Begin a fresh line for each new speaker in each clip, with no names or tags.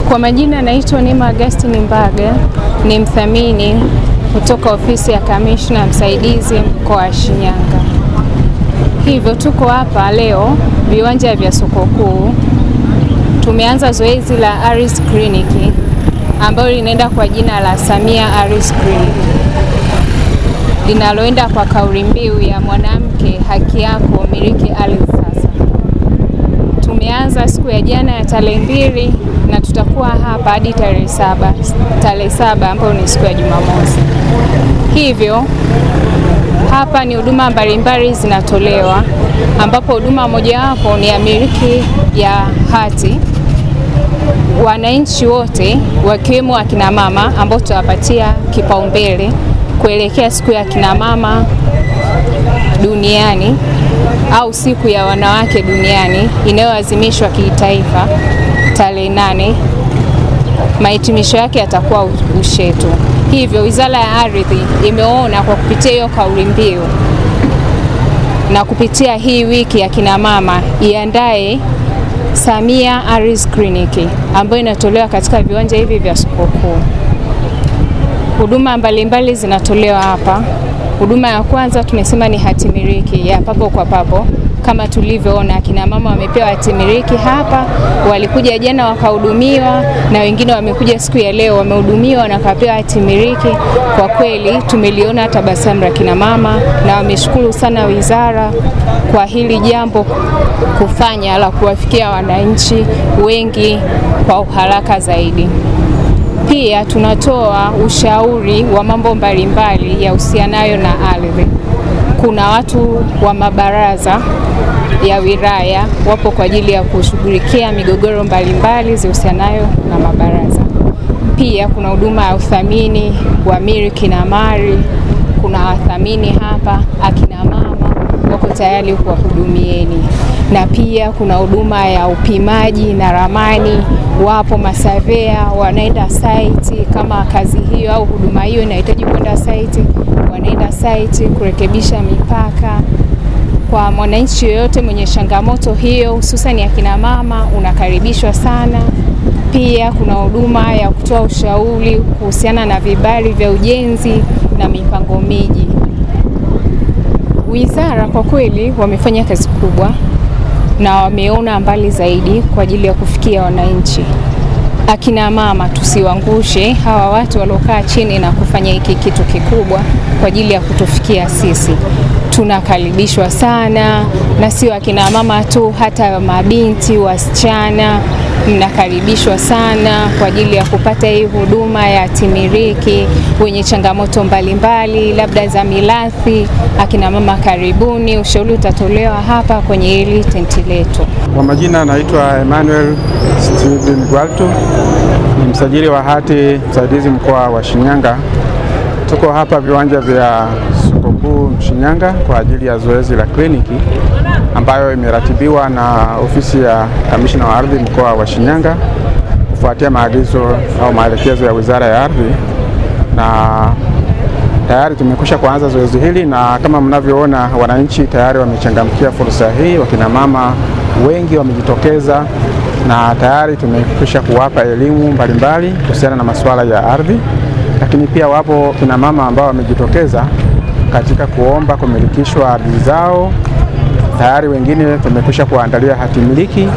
Kwa majina naitwa Neema Augustine Mbaga, ni mthamini kutoka ofisi ya kamishna msaidizi mkoa wa Shinyanga. Hivyo tuko hapa leo viwanja vya soko kuu. Tumeanza zoezi la ARIS Clinic ambalo linaenda kwa jina la Samia ARIS Clinic, linaloenda kwa kauli mbiu ya mwanamke haki yako, miliki ardhi sasa. Tumeanza siku ya jana ya tarehe 2 na tutakuwa hapa hadi tarehe 7 ambayo ni siku ya Jumamosi. Hivyo hapa ni huduma mbalimbali zinatolewa, ambapo huduma mojawapo ni ya miliki ya hati. Wananchi wote wakiwemo akina mama ambao tutawapatia kipaumbele kuelekea siku ya akina mama duniani au siku ya wanawake duniani inayoadhimishwa kitaifa tarehe 8. Mahitimisho yake yatakuwa Ushetu. Hivyo Wizara ya Ardhi imeona kwa kupitia hiyo kauli mbiu na kupitia hii wiki ya kina mama iandae Samia ARIS Clinic ambayo inatolewa katika viwanja hivi vya soko kuu. Huduma mbalimbali zinatolewa hapa. Huduma ya kwanza tumesema ni hatimiliki ya papo kwa papo. Kama tulivyoona akina mama wamepewa hatimiliki hapa, walikuja jana wakahudumiwa na wengine wamekuja siku ya leo wamehudumiwa na kapewa hatimiliki. Kwa kweli tumeliona tabasamu la kina mama na wameshukuru sana wizara kwa hili jambo kufanya la kuwafikia wananchi wengi kwa uharaka zaidi. Pia tunatoa ushauri wa mambo mbalimbali ya uhusianayo na ardhi. Kuna watu wa mabaraza ya wilaya wapo kwa ajili ya kushughulikia migogoro mbalimbali zihusianayo na mabaraza. Pia kuna huduma ya uthamini wa miliki na mali. Kuna wathamini hapa, akina mama wako tayari kuwahudumieni. Na pia kuna huduma ya upimaji na ramani. Wapo masavea wanaenda site kama kazi hiyo au huduma hiyo inahitaji kwenda site, wanaenda site kurekebisha mipaka. Kwa mwananchi yoyote mwenye changamoto hiyo, hususan ya kina mama, unakaribishwa sana. Pia kuna huduma ya kutoa ushauri kuhusiana na vibali vya ujenzi na mipango miji. Wizara kwa kweli wamefanya kazi kubwa na wameona mbali zaidi kwa ajili ya kufikia wananchi. Akina mama tusiwangushe hawa watu waliokaa chini na kufanya hiki kitu kikubwa kwa ajili ya kutufikia sisi. Tunakaribishwa sana, na sio akina mama tu, hata mabinti, wasichana mnakaribishwa sana kwa ajili ya kupata hii huduma ya hatimiliki. Wenye changamoto mbalimbali labda za mirathi, akina mama karibuni, ushauri utatolewa hapa kwenye hili tenti letu.
Kwa majina naitwa Emmanuel Steven Gwaltu, ni msajili wa hati msaidizi mkoa wa Shinyanga. Tuko hapa viwanja vya soko kuu Shinyanga kwa ajili ya zoezi la kliniki ambayo imeratibiwa na ofisi ya kamishna wa ardhi mkoa wa Shinyanga kufuatia maagizo au maelekezo ya Wizara ya Ardhi, na tayari tumekwisha kuanza zoezi hili, na kama mnavyoona wananchi tayari wamechangamkia fursa hii. Wakina mama wengi wamejitokeza na tayari tumekwisha kuwapa elimu mbalimbali kuhusiana na masuala ya ardhi, lakini pia wapo kina mama ambao wamejitokeza katika kuomba kumilikishwa ardhi zao. Tayari wengine tumekwisha kuandalia hatimiliki,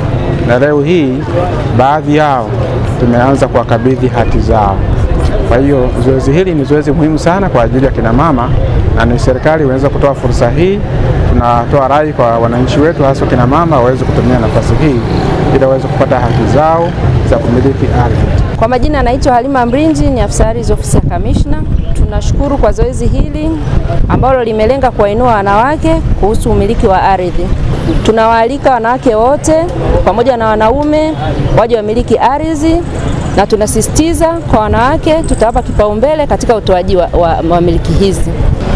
na leo hii baadhi yao tumeanza kuwakabidhi hati zao. Kwa hiyo zoezi hili ni zoezi muhimu sana kwa ajili ya kina mama, na ni serikali inaweza kutoa fursa hii. Tunatoa rai kwa wananchi wetu hasa kina mama waweze kutumia nafasi hii ili waweze kupata haki zao za kumiliki ardhi.
Kwa majina anaitwa Halima Mrinji, ni afisa ardhi ofisi ya kamishna. Tunashukuru kwa zoezi hili ambalo limelenga kuwainua wanawake kuhusu umiliki wa ardhi. Tunawaalika wanawake wote pamoja na wanaume waje wamiliki ardhi, na tunasisitiza kwa wanawake tutawapa kipaumbele katika utoaji wa miliki hizi.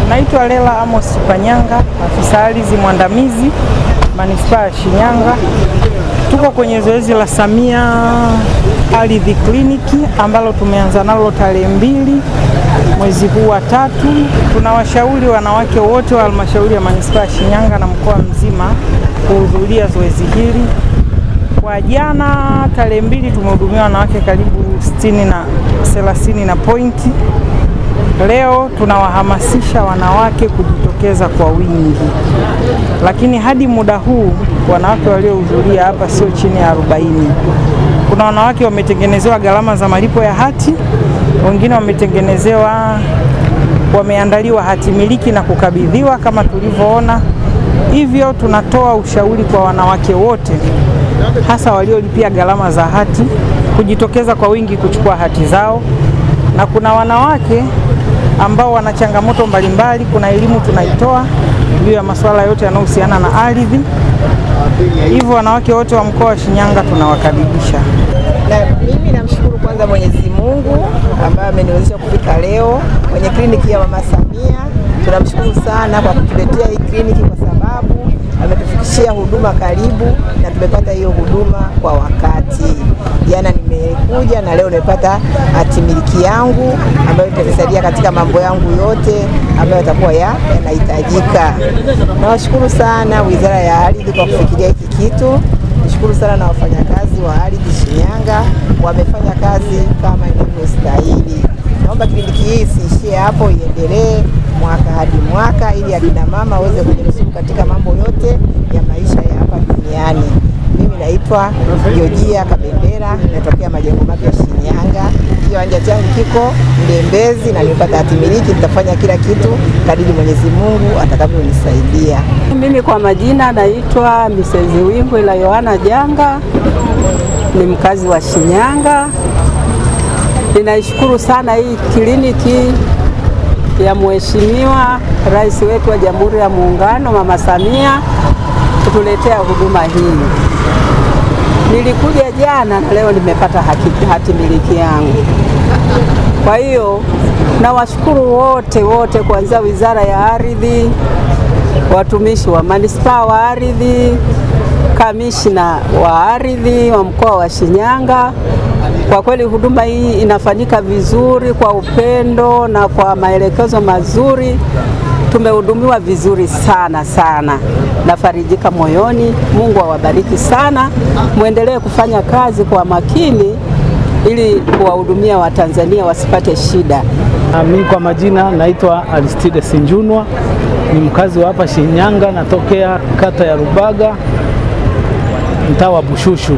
Naitwa Lela Amos Panyanga, afisa ardhi mwandamizi manispaa ya Shinyanga. Tuko kwenye zoezi la Samia Ardhi Kliniki ambalo tumeanza nalo tarehe 2 mwezi huu wa 3. Tunawashauri wanawake wote wa halmashauri ya manispaa ya Shinyanga na mkoa mzima kuhudhuria zoezi hili Kwa jana tarehe 2 tumehudumia wanawake karibu 30 na pointi. Leo tunawahamasisha wanawake kujitokeza kwa wingi, lakini hadi muda huu wanawake waliohudhuria hapa sio chini ya 40. Kuna wanawake wametengenezewa gharama za malipo ya hati, wengine wameandaliwa hati miliki na kukabidhiwa kama tulivyoona. Hivyo tunatoa ushauri kwa wanawake wote, hasa waliolipia gharama za hati, kujitokeza kwa wingi kuchukua hati zao. Na kuna wanawake ambao wana changamoto mbalimbali, kuna elimu tunaitoa juu ya masuala yote yanayohusiana na ardhi. Hivyo wanawake wote wa mkoa wa Shinyanga tunawakaribisha.
Na mimi namshukuru kwanza Mwenyezi Mungu ambaye ameniwezesha kufika leo kwenye kliniki ya Mama Samia. Tunamshukuru sana kwa kutuletea hii kliniki, kwa sababu ametufikishia huduma karibu na tumepata hiyo huduma kwa wakati. Jana nimekuja na leo nimepata hati miliki yangu ambayo itanisaidia katika mambo yangu yote ambayo yatakuwa yanahitajika. Nawashukuru sana Wizara ya Ardhi kwa kufikiria hiki kitu. Nishukuru sana na wafanyakazi wa ardhi Shinyanga, wamefanya kazi kama inavyostahili. Naomba kliniki hii isiishie hapo, iendelee mwaka hadi mwaka, ili akina mama waweze kujinusuru katika mambo yote ya maisha ya hapa duniani. Mimi naitwa Georgia Kabendera, natokea Majengo Mapya Shinyanga. Kiwanja changu kiko Mlembezi na nimepata hati miliki. Nitafanya kila kitu kadiri Mwenyezi Mungu atakavyonisaidia.
Mimi kwa majina naitwa Mrs. Wingwila Yohana Janga, ni mkazi wa Shinyanga. Ninaishukuru sana hii kliniki ya Mheshimiwa Rais wetu wa Jamhuri ya Muungano Mama Samia kutuletea huduma hii. Nilikuja jana na leo nimepata hati miliki yangu. Kwa hiyo nawashukuru wote kuanzia Wizara ya Ardhi, watumishi wa Manispaa wa Ardhi, Kamishna wa Ardhi wa mkoa wa Shinyanga. Kwa kweli huduma hii inafanyika vizuri kwa upendo na kwa maelekezo mazuri. Tumehudumiwa vizuri sana. Nafarijika moyoni. Mungu awabariki sana. Muendelee kufanya kazi kwa makini ili kuwahudumia Watanzania wasipate shida.
Mimi kwa majina naitwa Aristide Sinjunwa, ni mkazi wa hapa Shinyanga, natokea kata ya Rubaga, mtaa wa Bushushu.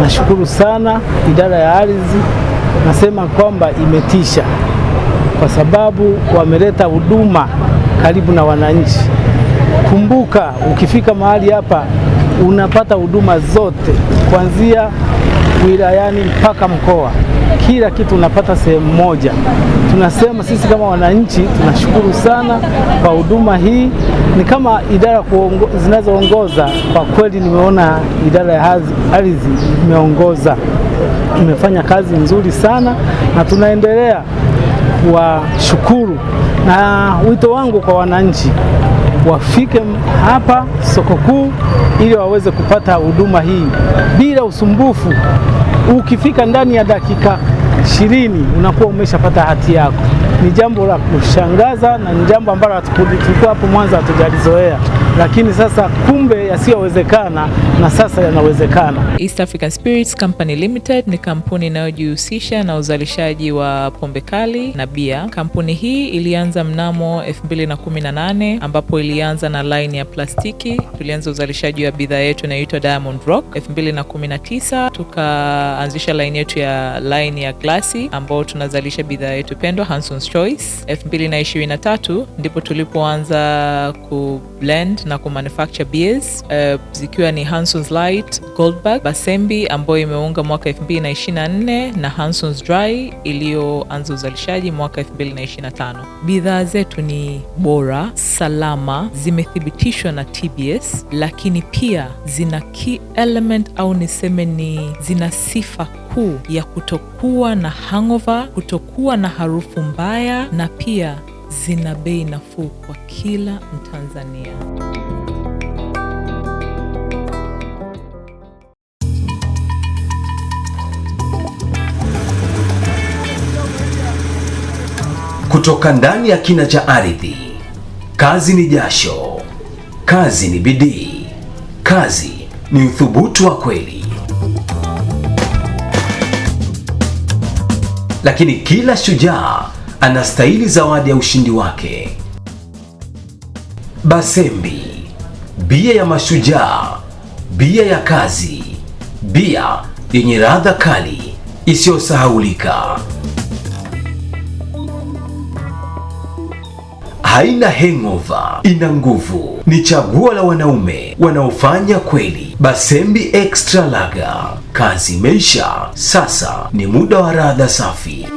Nashukuru sana Idara ya Ardhi, nasema kwamba imetisha kwa sababu wameleta huduma karibu na wananchi. Kumbuka, ukifika mahali hapa unapata huduma zote kuanzia wilayani mpaka mkoa. Kila kitu unapata sehemu moja. Tunasema sisi kama wananchi tunashukuru sana kwa huduma hii. Ni kama idara zinazoongoza kwa kweli. Nimeona Idara ya Ardhi imeongoza, imefanya kazi nzuri sana na tunaendelea kuwashukuru. Na wito wangu kwa wananchi wafike hapa soko kuu ili waweze kupata huduma hii bila usumbufu. Ukifika ndani ya dakika 20 unakuwa umeshapata hati yako. Ni jambo la kushangaza na ni jambo ambalo tulikuwa hapo mwanzo hatujalizoea, lakini sasa kumbe yasiyowezekana na sasa yanawezekana.
East African Spirits Company Limited ni kampuni inayojihusisha na uzalishaji wa pombe kali na bia. Kampuni hii ilianza mnamo 2018 ambapo ilianza na line ya plastiki. Tulianza uzalishaji wa bidhaa yetu inaitwa Diamond Rock. 2019 tukaanzisha line yetu ya line ya glasi ambao tunazalisha bidhaa yetu pendwa Hanson's Choice. 2023 ndipo tulipoanza ku blend na ku manufacture beers zikiwa ni Hanson's Light, Goldberg, Basembi ambayo imeunga mwaka 2024 na Hanson's Dry iliyoanza uzalishaji mwaka 2025. Bidhaa zetu ni bora, salama, zimethibitishwa na TBS, lakini pia zina key element au niseme ni zina sifa kuu ya kutokuwa na hangover, kutokuwa na harufu mbaya, na pia zina bei nafuu kwa kila Mtanzania.
Kutoka ndani ya kina cha ardhi. Kazi ni jasho, kazi ni bidii, kazi ni uthubutu wa kweli. Lakini kila shujaa anastahili zawadi ya ushindi wake. Basembi, bia ya mashujaa, bia ya kazi, bia yenye ladha kali isiyosahaulika. Haina hangover, ina nguvu. Ni chaguo la wanaume wanaofanya kweli. Basembi Extra Lager, kazi imeisha, sasa ni muda wa ladha safi.